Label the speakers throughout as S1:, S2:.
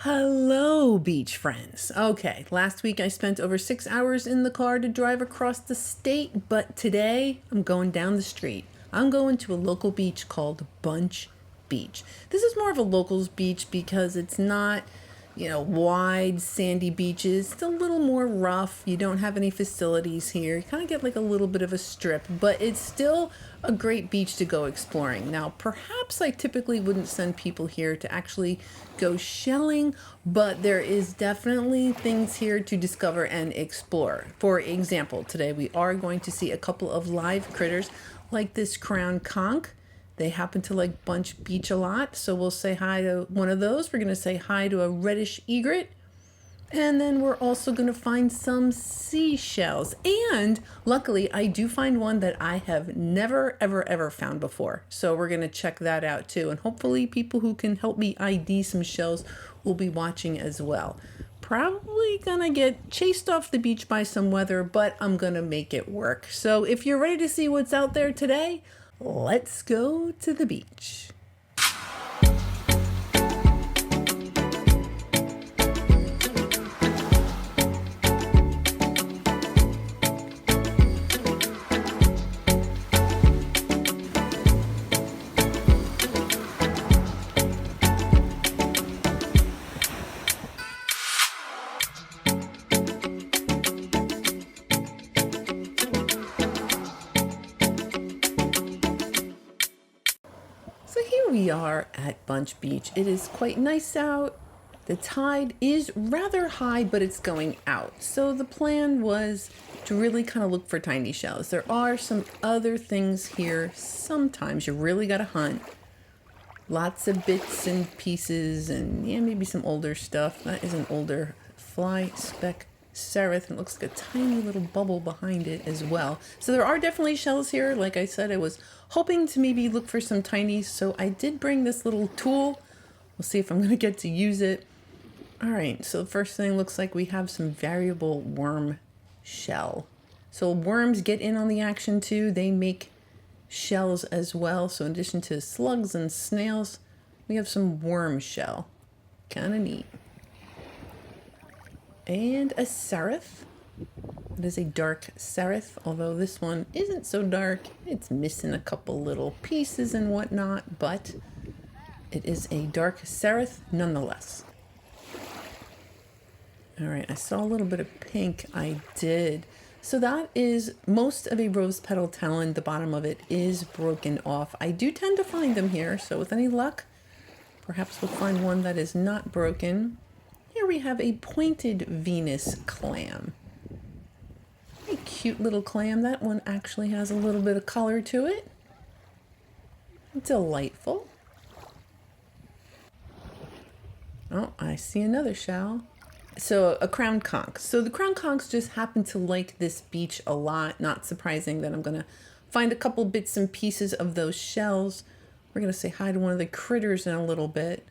S1: Hello, beach friends. Okay, last week I spent over 6 hours in the car to drive across the state, but today I'm going down the street. I'm going to a local beach called Bunche Beach. This is more of a locals beach because it's not, wide sandy beaches. It's a little more rough. You don't have any facilities here. You kind of get like a little bit of a strip, but it's still a great beach to go exploring. Now, perhaps I typically wouldn't send people here to actually go shelling, but there is definitely things here to discover and explore. For example, today we are going to see a couple of live critters like this crown conch. They happen to like Bunche Beach a lot, so we'll say hi to one of those. We're going to say hi to a reddish egret. And then we're also going to find some seashells. And luckily, I do find one that I have never, ever found before. So we're going to check that out too. And hopefully people who can help me ID some shells will be watching as well. Probably going to get chased off the beach by some weather, but I'm going to make it work. So if you're ready to see what's out there today, let's go to the beach. So here we are at Bunche Beach. It is quite nice out. The tide is rather high, but it's going out. So the plan was to really kind of look for tiny shells. There are some other things here. Sometimes you really got to hunt. Lots of bits and pieces and maybe some older stuff. That is an older fly speck seraph, and it looks like a tiny little bubble behind it as well. So there are definitely shells here. Like I said, I was hoping to maybe look for some tinies, so I did bring this little tool. We'll see if I'm going to get to use it. All right, so the first thing looks like we have some variable worm shell. So worms get in on the action too. They make shells as well. So in addition to slugs and snails, we have some worm shell. Kind of neat. And a seraph. It is a dark seraph, although this one isn't so dark. It's missing a couple little pieces and whatnot, but it is a dark seraph nonetheless. All right, I saw a little bit of pink. I did. So that is most of a rose petal talon. The bottom of it is broken off. I do tend to find them here, so with any luck, perhaps we'll find one that is not broken. Here we have a pointed Venus clam. A cute little clam. That one actually has a little bit of color to it. Delightful. Oh, I see another shell. So a crown conch. So the crown conchs just happen to like this beach a lot. Not surprising that I'm going to find a couple bits and pieces of those shells. We're going to say hi to one of the critters in a little bit.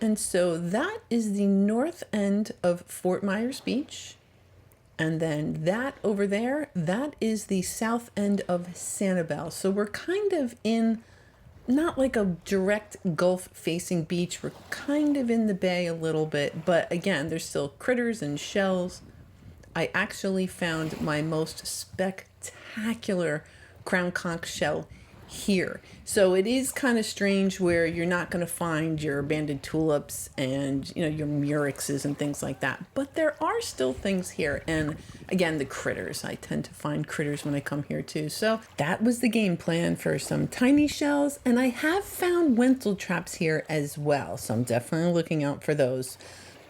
S1: And so that is the north end of Fort Myers Beach. And then that over there, that is the south end of Sanibel. So we're kind of in, not like a direct Gulf facing beach. We're kind of in the bay a little bit. But again, there's still critters and shells. I actually found my most spectacular crown conch shell here. So it is kind of strange where you're not going to find your banded tulips and your murexes and things like that, but there are still things here. And again, the critters, I tend to find critters when I come here too. So that was the game plan for some tiny shells, and I have found Wenzel traps here as well, so I'm definitely looking out for those.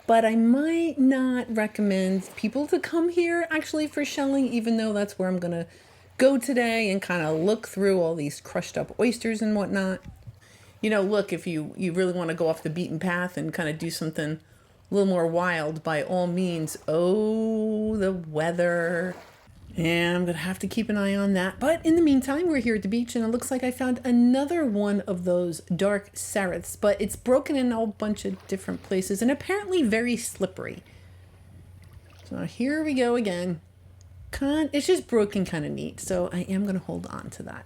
S1: But I might not recommend people to come here actually for shelling, even though that's where I'm going to go today and kind of look through all these crushed up oysters and whatnot. Look, if you really want to go off the beaten path and kind of do something a little more wild, by all means. Oh, the weather. And I'm going to have to keep an eye on that. But in the meantime, we're here at the beach, and it looks like I found another one of those dark seraphs, but it's broken in a whole bunch of different places and apparently very slippery. So here we go again. It's just broken kind of neat, so I am going to hold on to that.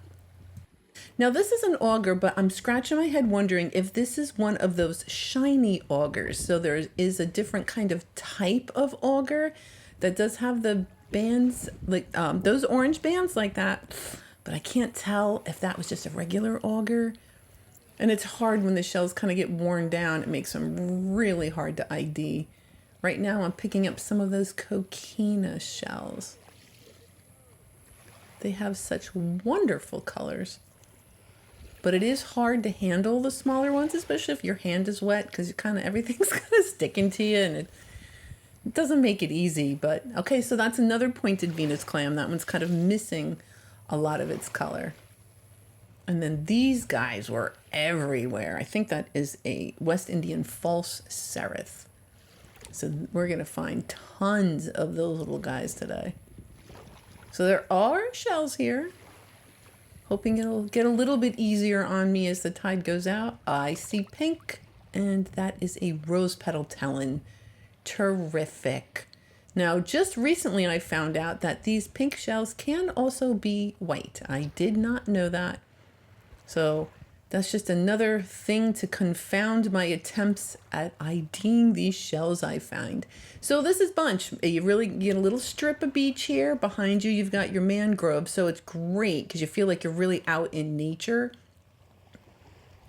S1: Now this is an auger, but I'm scratching my head wondering if this is one of those shiny augers. So there is a different kind of type of auger that does have the bands, like those orange bands like that. But I can't tell if that was just a regular auger. And it's hard when the shells kind of get worn down. It makes them really hard to ID. Right now I'm picking up some of those coquina shells. They have such wonderful colors. But it is hard to handle the smaller ones, especially if your hand is wet, because everything's kind of sticking to you, and it doesn't make it easy. But okay, so that's another pointed Venus clam. That one's kind of missing a lot of its color. And then these guys were everywhere. I think that is a West Indian false seraph. So we're going to find tons of those little guys today. So there are shells here. Hoping it'll get a little bit easier on me as the tide goes out. I see pink, and that is a rose petal talon. Terrific. Now, just recently I found out that these pink shells can also be white. I did not know that. So that's just another thing to confound my attempts at IDing these shells I find. So this is Bunche. You really get a little strip of beach here. Behind you, you've got your mangrove. So it's great because you feel like you're really out in nature.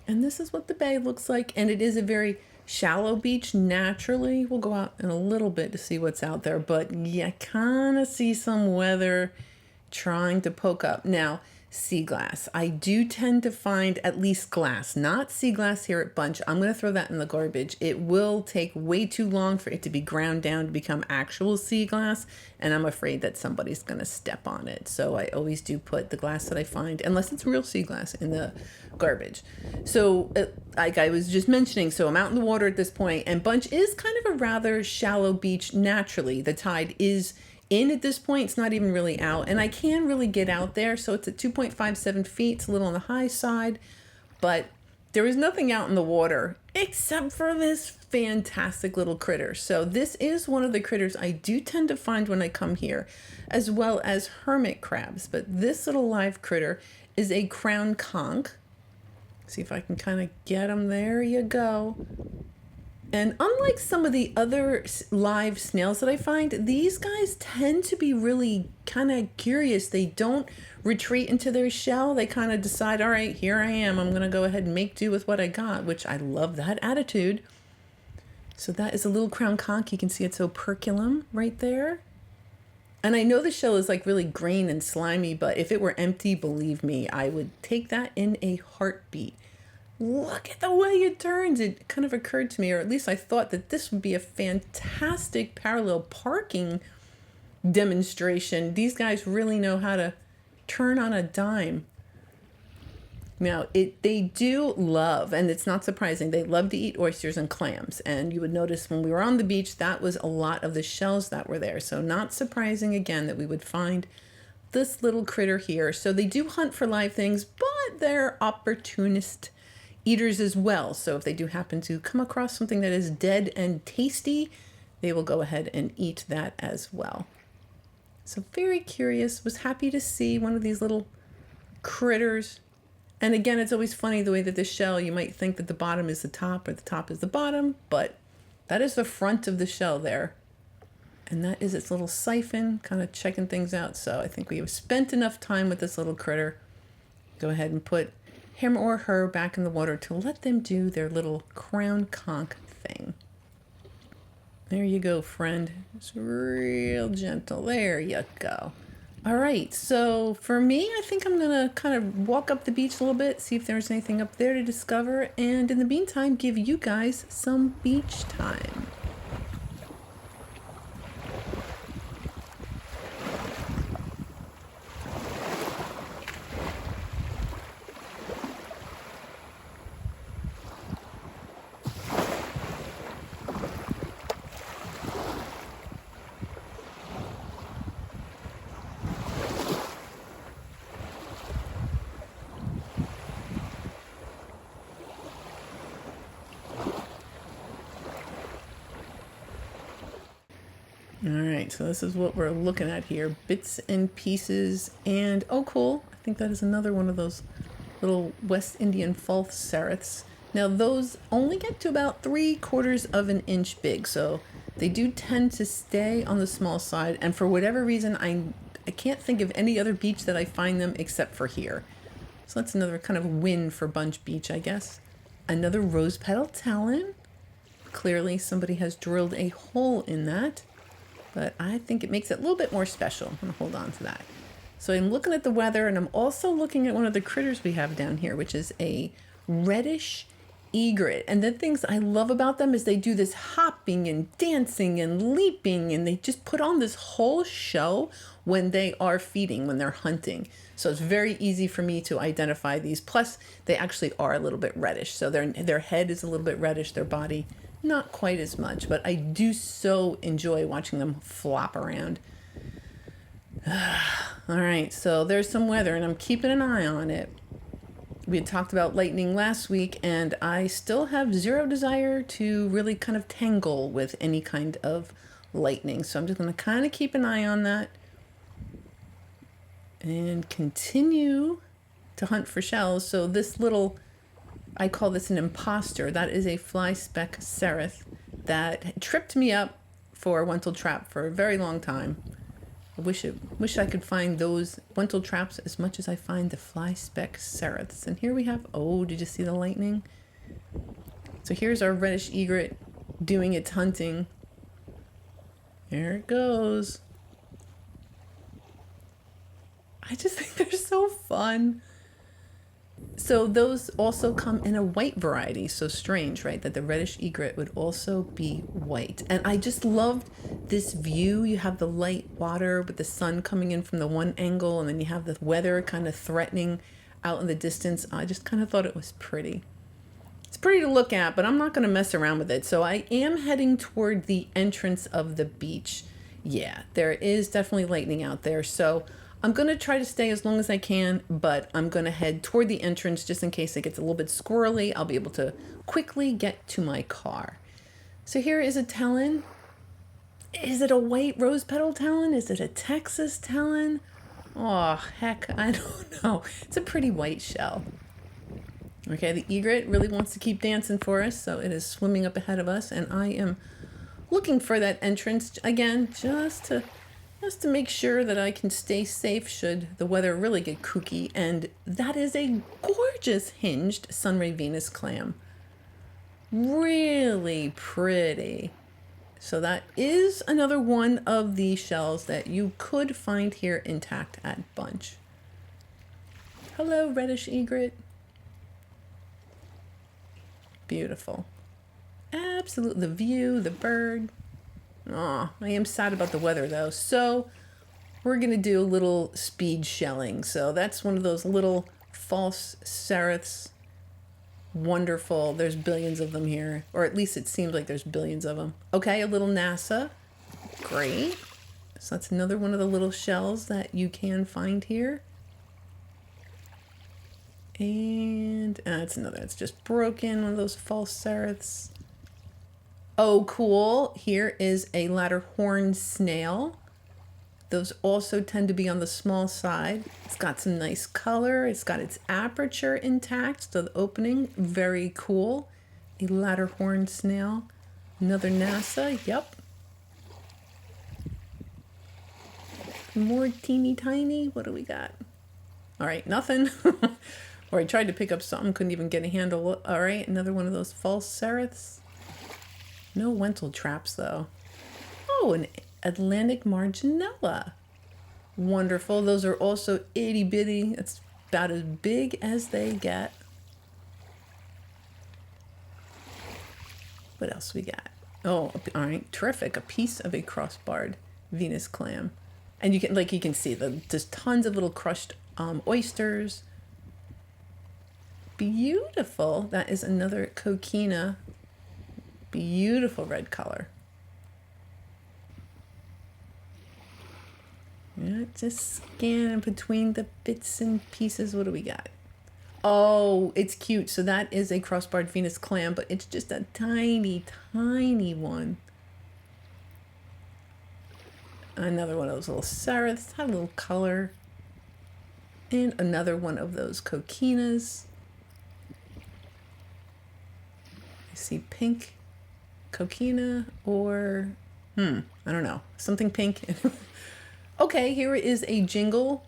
S1: And this is what the bay looks like. And it is a very shallow beach naturally. We'll go out in a little bit to see what's out there. But you kind of see some weather trying to poke up. Now, sea glass. I do tend to find at least glass, not sea glass here at Bunche. I'm going to throw that in the garbage. It will take way too long for it to be ground down to become actual sea glass, and I'm afraid that somebody's going to step on it. So I always do put the glass that I find, unless it's real sea glass, in the garbage. So like I was just mentioning, so I'm out in the water at this point, and Bunche is kind of a rather shallow beach naturally. The tide is in at this point. It's not even really out, and I can really get out there. So it's at 2.57 feet. It's a little on the high side, but there is nothing out in the water except for this fantastic little critter. So this is one of the critters I do tend to find when I come here, as well as hermit crabs. But this little live critter is a crown conch. See if I can kind of get him. There you go. And unlike some of the other live snails that I find, these guys tend to be really kind of curious. They don't retreat into their shell. They kind of decide, all right, here I am. I'm going to go ahead and make do with what I got, which I love that attitude. So that is a little crown conch. You can see it's operculum right there. And I know the shell is like really green and slimy, but if it were empty, believe me, I would take that in a heartbeat. Look at the way it turns. It kind of occurred to me, or at least I thought, that this would be a fantastic parallel parking demonstration. These guys really know how to turn on a dime. Now, they do love, and it's not surprising, they love to eat oysters and clams. And you would notice when we were on the beach, that was a lot of the shells that were there. So not surprising, again, that we would find this little critter here. So they do hunt for live things, but they're opportunist eaters as well. So if they do happen to come across something that is dead and tasty, they will go ahead and eat that as well. So very curious, was happy to see one of these little critters. And again, it's always funny the way that the shell, you might think that the bottom is the top or the top is the bottom, but that is the front of the shell there. And that is its little siphon, kind of checking things out. So I think we have spent enough time with this little critter. Go ahead and put him or her back in the water to let them do their little crown conch thing. There you go, friend. It's real gentle. There you go. All right, so for me, I think I'm gonna kind of walk up the beach a little bit, see if there's anything up there to discover, and in the meantime, give you guys some beach time. All right, so this is what we're looking at here. Bits and pieces, and oh cool, I think that is another one of those little West Indian false sereths. Now those only get to about 3/4 of an inch big, so they do tend to stay on the small side. And for whatever reason, I can't think of any other beach that I find them except for here. So that's another kind of win for Bunche Beach, I guess. Another rose petal talon. Clearly somebody has drilled a hole in that, but I think it makes it a little bit more special. I'm gonna hold on to that. So I'm looking at the weather, and I'm also looking at one of the critters we have down here, which is a reddish egret. And the things I love about them is they do this hopping and dancing and leaping, and they just put on this whole show when they are feeding, when they're hunting. So it's very easy for me to identify these. Plus, they actually are a little bit reddish. So their head is a little bit reddish, their body not quite as much, but I do so enjoy watching them flop around. All right, so there's some weather, and I'm keeping an eye on it. We had talked about lightning last week, and I still have zero desire to really kind of tangle with any kind of lightning. So I'm just going to kind of keep an eye on that and continue to hunt for shells. So this little, I call this an imposter. That is a fly speck sereth that tripped me up for a Wentel trap for a very long time. I wish I could find those Wentel traps as much as I find the fly speck sereths. And here we have, oh, did you see the lightning? So here's our reddish egret doing its hunting. There it goes. I just think they're so fun. So those also come in a white variety. So strange, right? That the reddish egret would also be white. And I just loved this view. You have the light water with the sun coming in from the one angle, and then you have the weather kind of threatening out in the distance. I just kind of thought it was pretty. It's pretty to look at, but I'm not going to mess around with it. So I am heading toward the entrance of the beach. Yeah, there is definitely lightning out there. So I'm going to try to stay as long as I can, but I'm going to head toward the entrance just in case it gets a little bit squirrely. I'll be able to quickly get to my car. So here is a talon. Is it a white rose petal talon? Is it a Texas talon? Oh, heck, I don't know. It's a pretty white shell. Okay, the egret really wants to keep dancing for us, so it is swimming up ahead of us, and I am looking for that entrance again, just to make sure that I can stay safe should the weather really get kooky. And that is a gorgeous hinged sunray Venus clam. Really pretty. So that is another one of the shells that you could find here intact at Bunche. Hello, reddish egret. Beautiful. Absolutely. The view, the bird. Aw, I am sad about the weather though. So we're going to do a little speed shelling. So that's one of those little false sereths. Wonderful. There's billions of them here. Or at least it seems like there's billions of them. Okay, a little NASA. Great. So that's another one of the little shells that you can find here. And that's another. It's just broken. One of those false sereths. Oh, cool. Here is a ladder horn snail. Those also tend to be on the small side. It's got some nice color. It's got its aperture intact, so the opening, very cool. A ladder horn snail. Another NASA, yep. More teeny tiny. What do we got? All right, nothing. Or I tried to pick up something, couldn't even get a handle. All right, another one of those false sereths. No Wentel traps, though. Oh, an Atlantic Marginella. Wonderful. Those are also itty bitty. It's about as big as they get. What else we got? Oh, all right. Terrific. A piece of a crossbarred Venus clam. And you can see just tons of little crushed oysters. Beautiful. That is another coquina. Beautiful red color. Yeah, just scanning between the bits and pieces. What do we got? Oh, it's cute. So that is a crossbarred Venus clam, but it's just a tiny, tiny one. Another one of those little sereths. Had a little color. And another one of those coquinas. I see pink coquina or, I don't know, something pink. Okay, here is a jingle.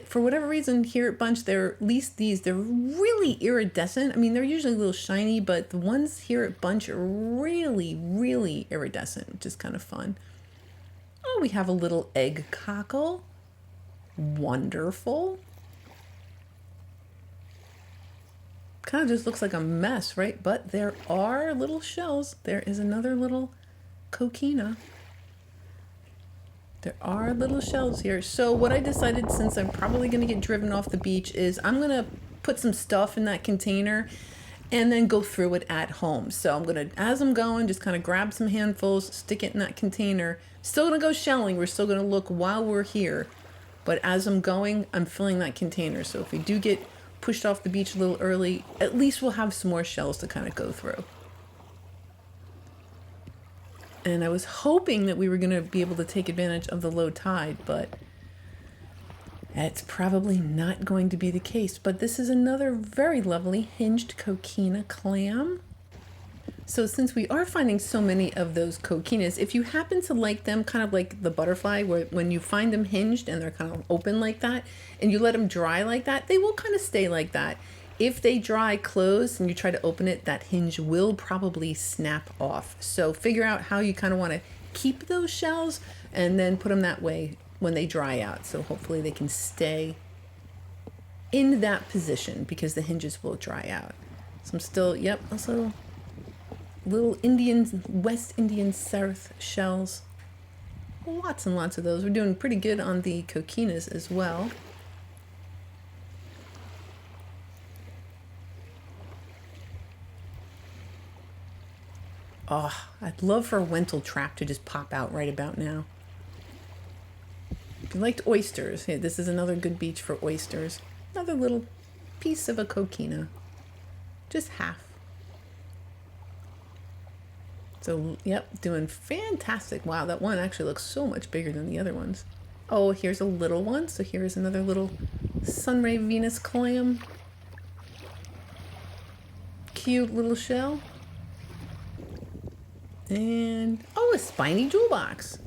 S1: For whatever reason here at Bunche, they're at least these, they're really iridescent. I mean, they're usually a little shiny, but the ones here at Bunche are really, really iridescent, which is kind of fun. Oh, we have a little egg cockle. Wonderful. Kind of just looks like a mess, right? But there are little shells. There is another little coquina. There are little shells here. So what I decided, since I'm probably going to get driven off the beach, is I'm going to put some stuff in that container and then go through it at home. So I'm going to, as I'm going, just kind of grab some handfuls, stick it in that container. Still going to go shelling. We're still going to look while we're here. But as I'm going, I'm filling that container. So if we do get pushed off the beach a little early, at least we'll have some more shells to kind of go through. And I was hoping that we were going to be able to take advantage of the low tide, but that's probably not going to be the case. But this is another very lovely hinged coquina clam. So since we are finding so many of those coquinas, if you happen to like them, kind of like the butterfly, where when you find them hinged and they're kind of open like that, and you let them dry like that, they will kind of stay like that. If they dry closed and you try to open it, that hinge will probably snap off. So figure out how you kind of want to keep those shells and then put them that way when they dry out. So hopefully they can stay in that position because the hinges will dry out. So I'm still, yep, also little Indian, West Indian South shells. Lots and lots of those. We're doing pretty good on the coquinas as well. Oh, I'd love for a Wental trap to just pop out right about now. If you liked oysters, hey, this is another good beach for oysters. Another little piece of a coquina. Just half. So, yep, doing fantastic. Wow, that one actually looks so much bigger than the other ones. Oh, here's a little one. So here's another little Sunray Venus clam. Cute little shell. And, oh, a spiny jewel box.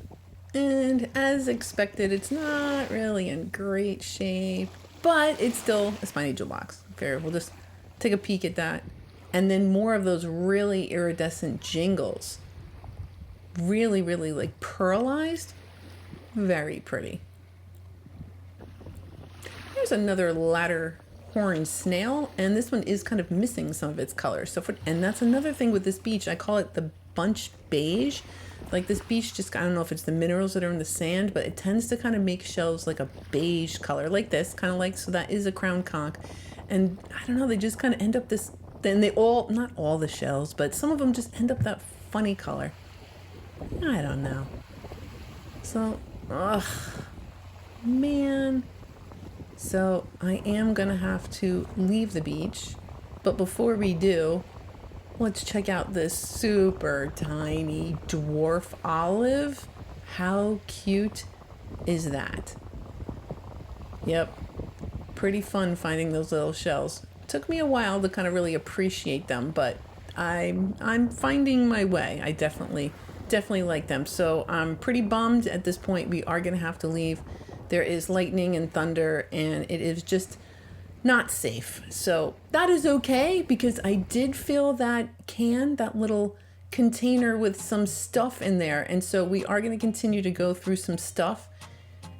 S1: And as expected, it's not really in great shape, but it's still a spiny jewel box. Fair, we'll just take a peek at that. And then more of those really iridescent jingles. Really, really like pearlized. Very pretty. Here's another ladder horn snail, and this one is kind of missing some of its color. And that's another thing with this beach. I call it the Bunche Beige. Like this beach just, I don't know if it's the minerals that are in the sand, but it tends to kind of make shells like a beige color, like this, kind of like, so that is a crown conch. And I don't know, they just kind of end up this, then they all, not all the shells, but some of them just end up that funny color. I don't know. So, ugh, man. So I am gonna have to leave the beach, but before we do, let's check out this super tiny dwarf olive. How cute is that? Yep, pretty fun finding those little shells. Took me a while to kind of really appreciate them, but I'm finding my way. I definitely like them. So I'm pretty bummed at this point. We are gonna have to leave. There is lightning and thunder, and it is just not safe. So that is okay, because I did fill that little container with some stuff in there. And so we are going to continue to go through some stuff.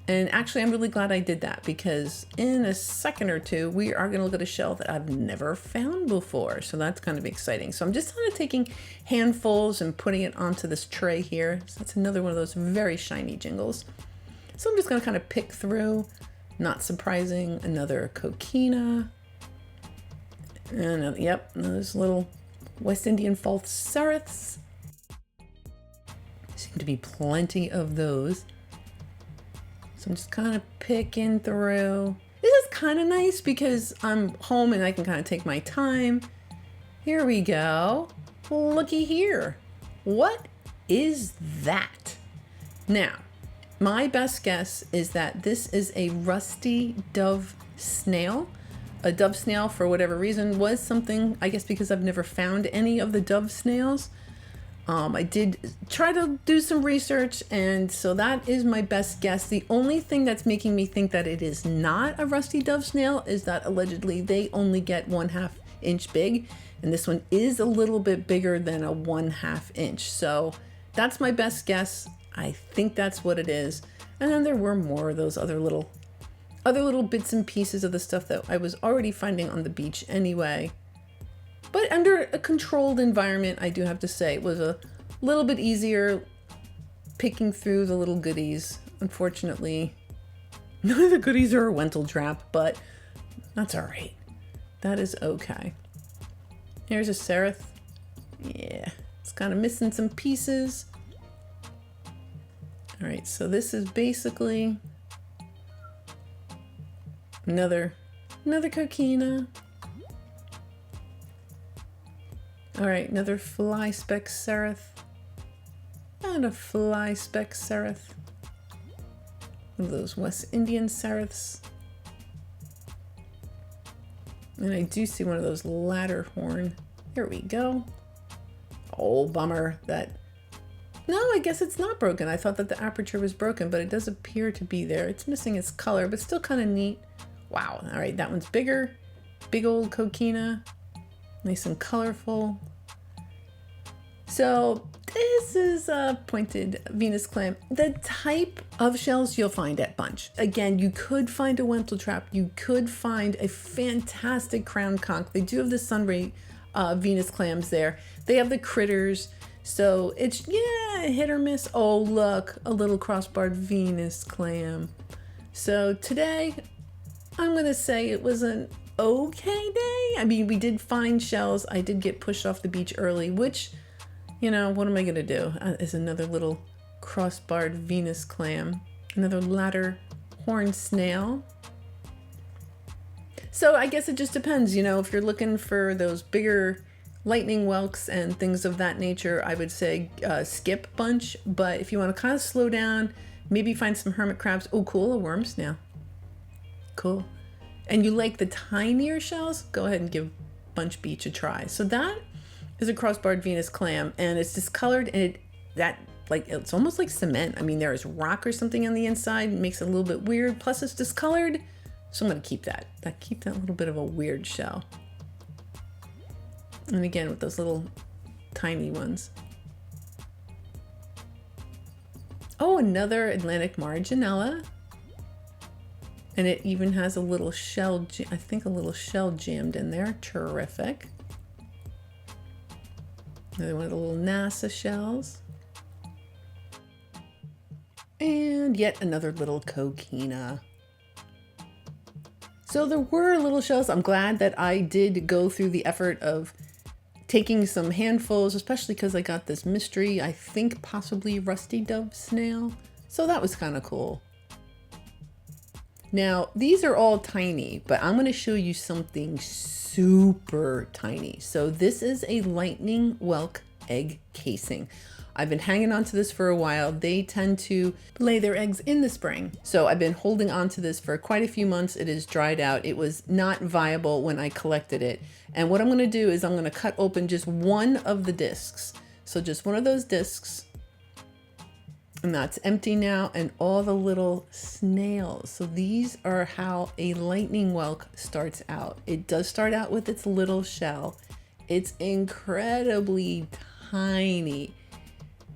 S1: And actually, I'm really glad I did that, because in a second or two, we are going to look at a shell that I've never found before. So that's kind of exciting. So I'm just kind of taking handfuls and putting it onto this tray here. So that's another one of those very shiny jingles. So I'm just going to kind of pick through. Not surprising, another coquina. And yep, those little West Indian false sereths. Seem to be plenty of those. So I'm just kind of picking through. This is kind of nice because I'm home and I can kind of take my time. Here we go. Looky here. What is that? Now, My best guess is that this is a rusty dove snail. A dove snail, for whatever reason, was something, I guess because I've never found any of the dove snails. I did try to do some research, and so that is my best guess. The only thing that's making me think that it is not a rusty dove snail is that allegedly they only get 1/2 inch big, and this one is a little bit bigger than a 1/2 inch. So that's my best guess. I think that's what it is. And then there were more of those other little bits and pieces of the stuff that I was already finding on the beach anyway. But under a controlled environment, I do have to say, it was a little bit easier picking through the little goodies. Unfortunately, none of the goodies are a Wentel trap, but that's all right. That is okay. Here's a seraph. Yeah, it's kind of missing some pieces. All right, so this is basically another coquina. All right, another fly speck seraph. And a fly speck seraph. One of those West Indian seraphs. And I do see one of those ladder horn. Here we go. Oh, bummer. No, I guess it's not broken. I thought that the aperture was broken, but it does appear to be there. It's missing its color, but still kind of neat. Wow. All right, that one's bigger. Big old coquina. Nice and colorful. So this is a pointed Venus clam. The type of shells you'll find at Bunche. Again, you could find a Wentel trap. You could find a fantastic crown conch. They do have the sunray Venus clams there. They have the critters. So it's, yeah, hit or miss. Oh, look, a little crossbarred Venus clam. So today, I'm going to say it was an okay day. I mean, we did find shells. I did get pushed off the beach early, which, you know, what am I going to do? Is another little crossbarred Venus clam, another ladder horn snail. So I guess it just depends, you know, if you're looking for those bigger lightning whelks and things of that nature, I would say skip Bunche. But if you want to kind of slow down, maybe find some hermit crabs. Oh, cool, a worm snail. Cool. And you like the tinier shells, go ahead and give Bunche Beach a try. So that is a crossbarred Venus clam, and it's discolored, and it's almost like cement. I mean, there is rock or something on the inside, makes it a little bit weird. Plus, it's discolored, so I'm gonna keep that. Keep that little bit of a weird shell. And again, with those little tiny ones. Oh, another Atlantic Marginella. And it even has a little shell, I think a little shell jammed in there. Terrific. Another one of the little NASA shells. And yet another little coquina. So there were little shells. I'm glad that I did go through the effort of taking some handfuls, especially because I got this mystery, I think possibly rusty dove snail. So that was kind of cool. Now, these are all tiny, but I'm going to show you something super tiny. So this is a lightning whelk egg casing. I've been hanging on to this for a while. They tend to lay their eggs in the spring. So I've been holding on to this for quite a few months. It is dried out. It was not viable when I collected it. And what I'm going to do is I'm going to cut open just one of the discs. So just one of those discs. And that's empty now, and all the little snails. So these are how a lightning whelk starts out. It does start out with its little shell. It's incredibly tiny.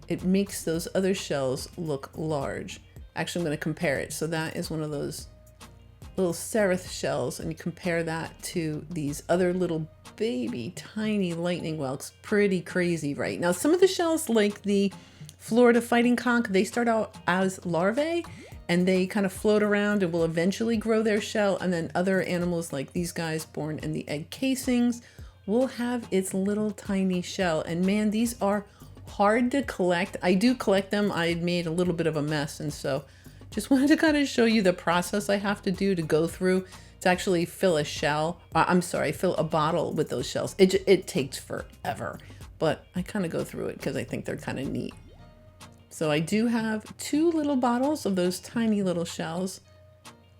S1: It makes those other shells look large. Actually, I'm going to compare it. So that is one of those little seraph shells, and you compare that to these other little baby tiny lightning whelks. Pretty crazy, right? Now, some of the shells, like the Florida fighting conch, they start out as larvae and they kind of float around and will eventually grow their shell. And then other animals like these guys born in the egg casings will have its little tiny shell. And man, these are hard to collect. I do collect them. I made a little bit of a mess, and so just wanted to kind of show you the process I have to do to go through to actually fill a shell. Fill a bottle with those shells. It takes forever, but I kind of go through it because I think they're kind of neat. So I do have 2 little bottles of those tiny little shells.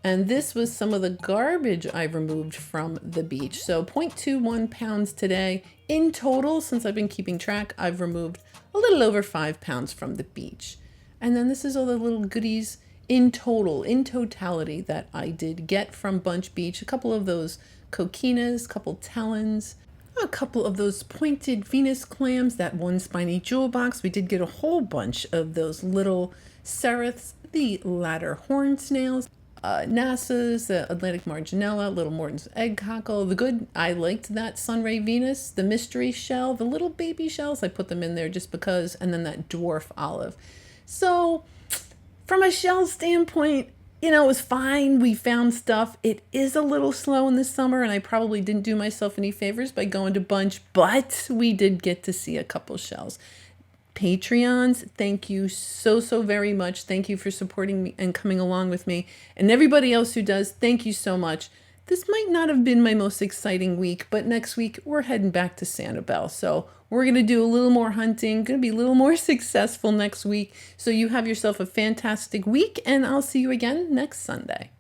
S1: And this was some of the garbage I removed from the beach. So 0.21 pounds today. In total, since I've been keeping track, I've removed a little over 5 pounds from the beach. And then this is all the little goodies in totality that I did get from Bunche Beach. A couple of those coquinas, a couple talons, a couple of those pointed Venus clams, that one spiny jewel box. We did get a whole bunch of those little sereths, the ladder horn snails, NASA's, the Atlantic Marginella, Little Morton's egg cockle. I liked that Sunray Venus, the mystery shell, the little baby shells. I put them in there just because, and then that dwarf olive. So from a shell standpoint, it was fine. We found stuff. It is a little slow in the summer, and I probably didn't do myself any favors by going to Bunche, but we did get to see a couple shells. Patreons, thank you so very much. Thank you for supporting me and coming along with me. And everybody else who does, thank you so much. This might not have been my most exciting week, but next week we're heading back to Sanibel. So we're going to do a little more hunting, going to be a little more successful next week. So you have yourself a fantastic week, and I'll see you again next Sunday.